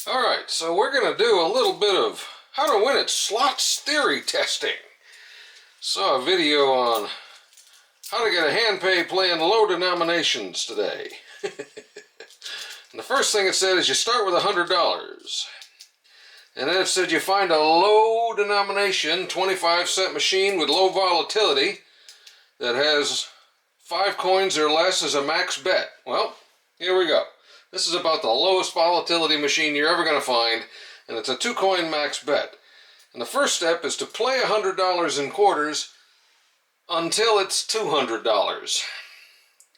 Alright, so we're going to do a little bit of how to win at slots theory testing. Saw a video on how to get a hand pay playing low denominations today. And the first thing it said is you start with $100. And then it said you find a low denomination 25-cent machine with low volatility that has 5 coins or less as a max bet. Well, here we go. This is about the lowest volatility machine you're ever going to find, and it's a 2-coin max bet. And the first step is to play $100 in quarters until it's $200,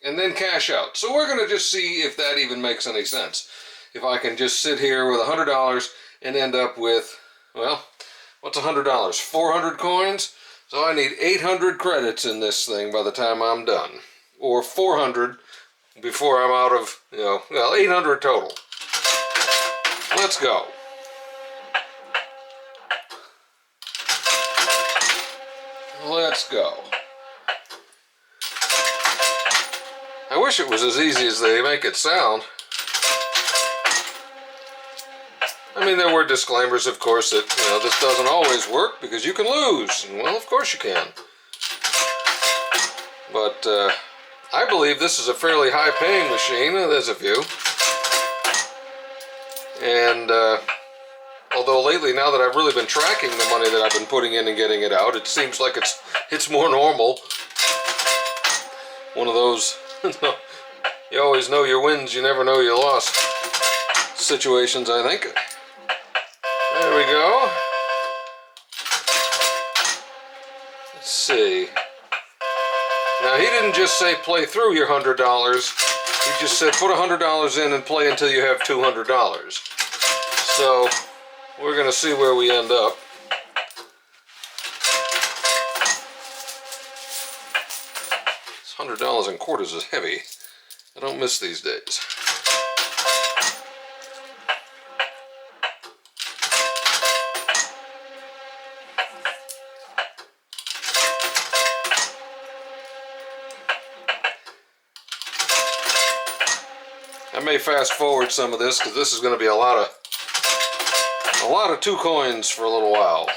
and then cash out. So we're going to just see if that even makes any sense. If I can just sit here with $100 and end up with, well, what's $100? 400 coins? So I need 800 credits in this thing by the time I'm done. Or 400 before I'm out of, well, 800 total. Let's go. Let's go. I wish it was as easy as they make it sound. I mean, there were disclaimers, of course, that, this doesn't always work because you can lose. And, well, of course you can. But, I believe this is a fairly high-paying machine. There's a few. And, although lately, now that I've really been tracking the money that I've been putting in and getting it out, it seems like it's more normal. One of those, you always know your wins, you never know your loss situations, I think. There we go. Let's see. Now, he didn't just say play through your $100. He just said put $100 in and play until you have $200. So, we're going to see where we end up. This $100 in quarters is heavy. I don't miss these days. I may fast forward some of this because this is going to be a lot of 2 coins for a little while.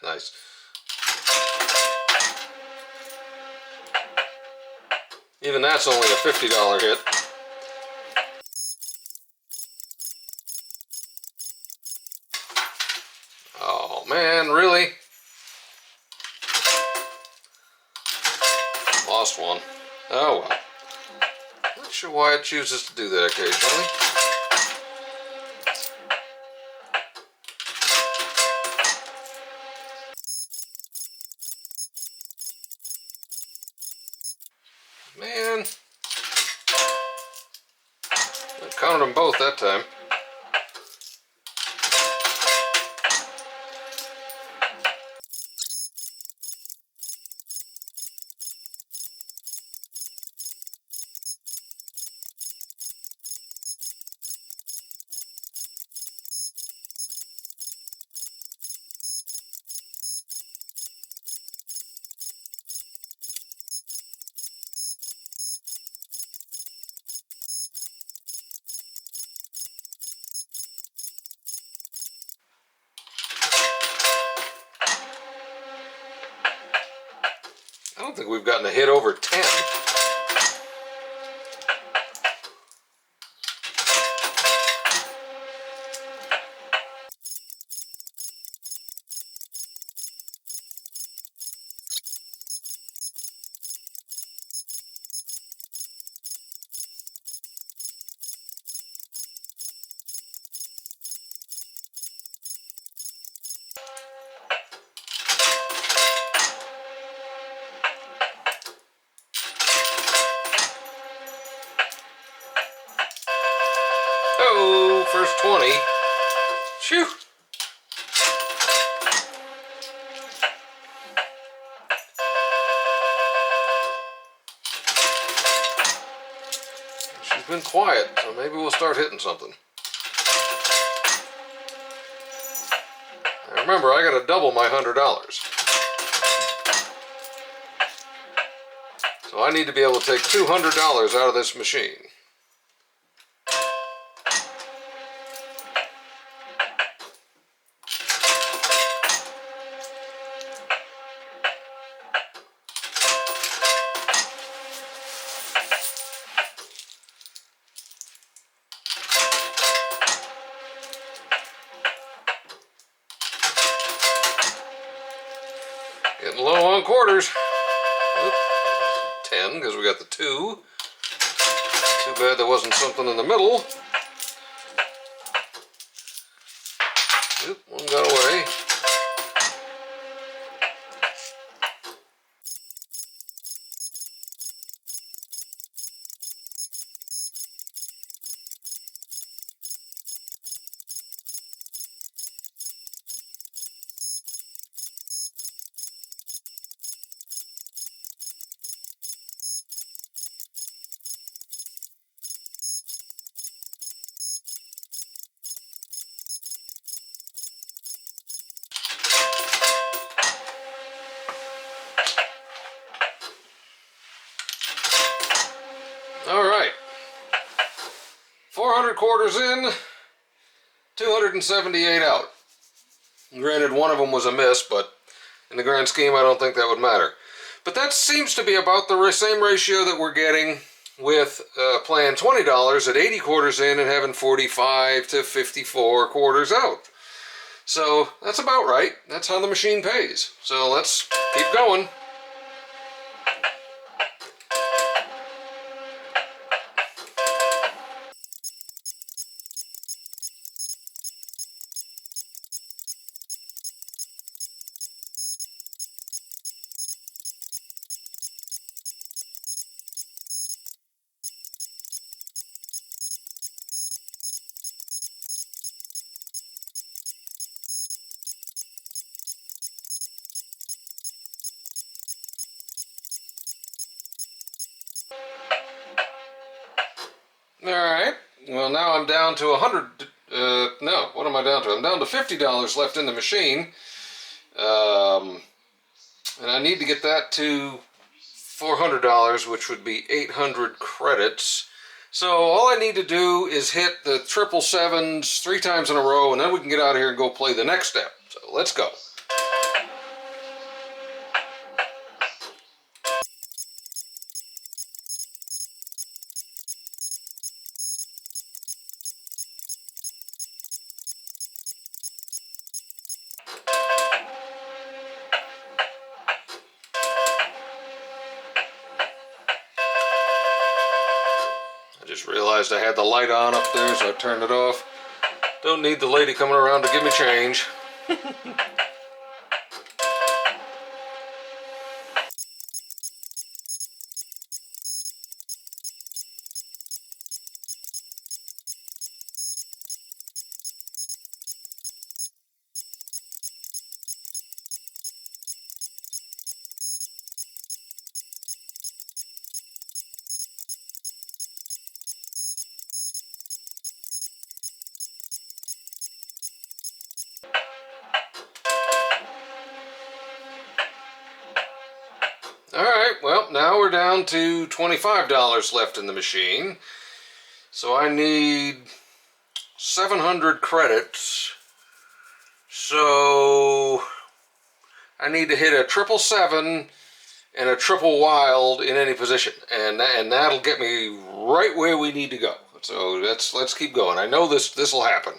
Nice. Even that's only a $50 hit. Oh man, really? Lost one. Oh well. Not sure why it chooses to do that occasionally. Man. I counted them both that time. I don't think we've gotten a hit over 10. Oh, first 20. Phew. She's been quiet, so maybe we'll start hitting something. Now remember, I gotta double my $100. So I need to be able to take $200 out of this machine. Getting low on quarters. Oop, 10 because we got the 2. Too bad there wasn't something in the middle. Oop, one got away. All right. 400 quarters in, 278 out. Granted, one of them was a miss, but in the grand scheme, I don't think that would matter. But that seems to be about the same ratio that we're getting with playing $20 at 80 quarters in and having 45 to 54 quarters out. So that's about right. That's how the machine pays. So let's keep going. Alright, well now I'm down to 100, no, what am I down to? I'm down to $50 left in the machine, and I need to get that to $400, which would be 800 credits. So all I need to do is hit the 777s 3 times in a row, and then we can get out of here and go play the next step. So let's go. Just realized I had the light on up there, so I turned it off. Don't need the lady coming around to give me change. Alright, well, now we're down to $25 left in the machine. So I need 700 credits. So I need to hit a 777 and a triple wild in any position. And that'll get me right where we need to go. So let's keep going. I know this will happen.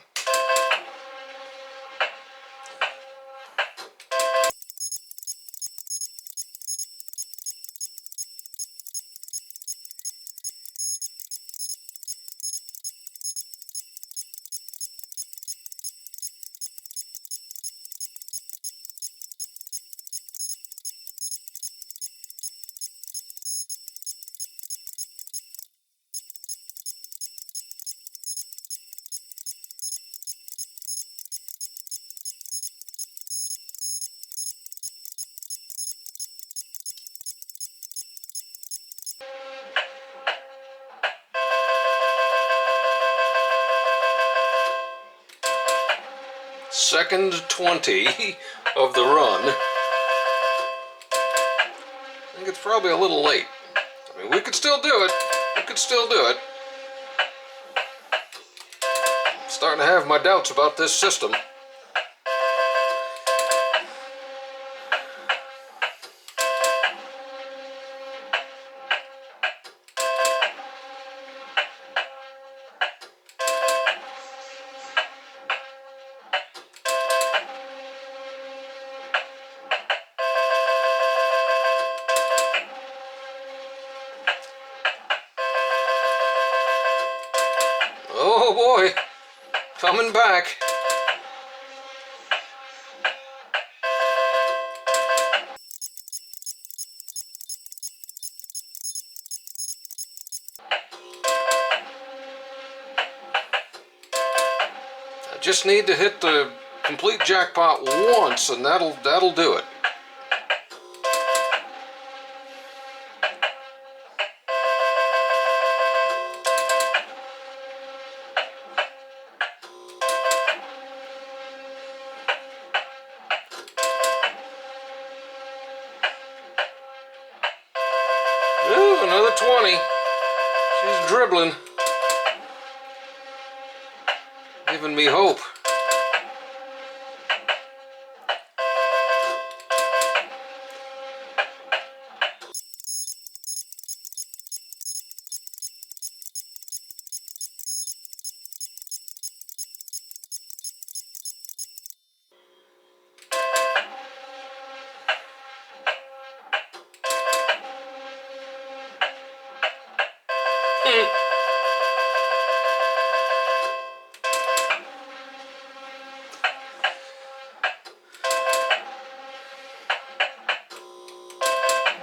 Second 20 of the run. I think it's probably a little late. I mean, we could still do it. We could still do it. I'm starting to have my doubts about this system. Oh boy, coming back. I just need to hit the complete jackpot once, and that'll do it. Ooh, another 20. She's dribbling. Giving me hope.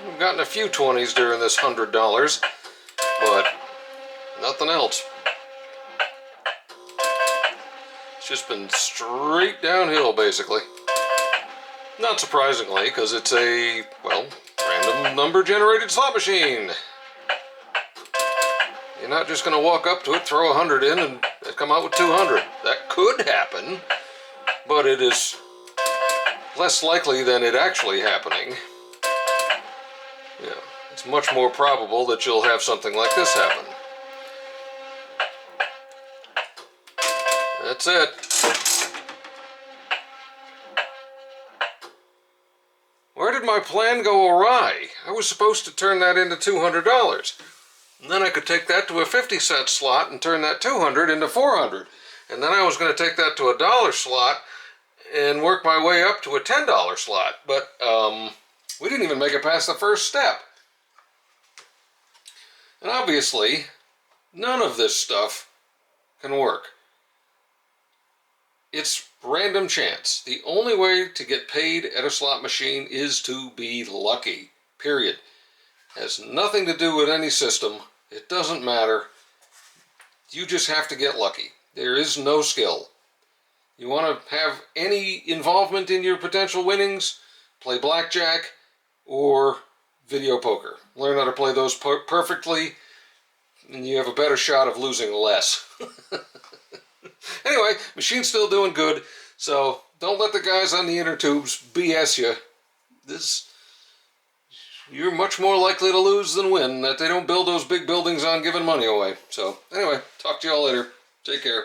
I've gotten a few 20s during this $100, but nothing else. It's just been straight downhill, basically. Not surprisingly, because it's a, well, random number generated slot machine. You're not just going to walk up to it, throw 100 in, and come out with 200. That could happen, but it is less likely than it actually happening. Yeah, it's much more probable that you'll have something like this happen. That's it. Where did my plan go awry? I was supposed to turn that into $200. And then I could take that to a 50-cent slot and turn that 200 into 400. And then I was going to take that to a $1 slot and work my way up to a $10 slot. But we didn't even make it past the first step. And obviously, none of this stuff can work. It's random chance. The only way to get paid at a slot machine is to be lucky. Period. Has nothing to do with any system. It doesn't matter. You just have to get lucky. There is no skill. You want to have any involvement in your potential winnings? Play blackjack or video poker. Learn how to play those perfectly, and you have a better shot of losing less. Anyway, machine's still doing good, so don't let the guys on the inner tubes BS you. You're much more likely to lose than win, that they don't build those big buildings on giving money away. So, anyway, talk to y'all later. Take care.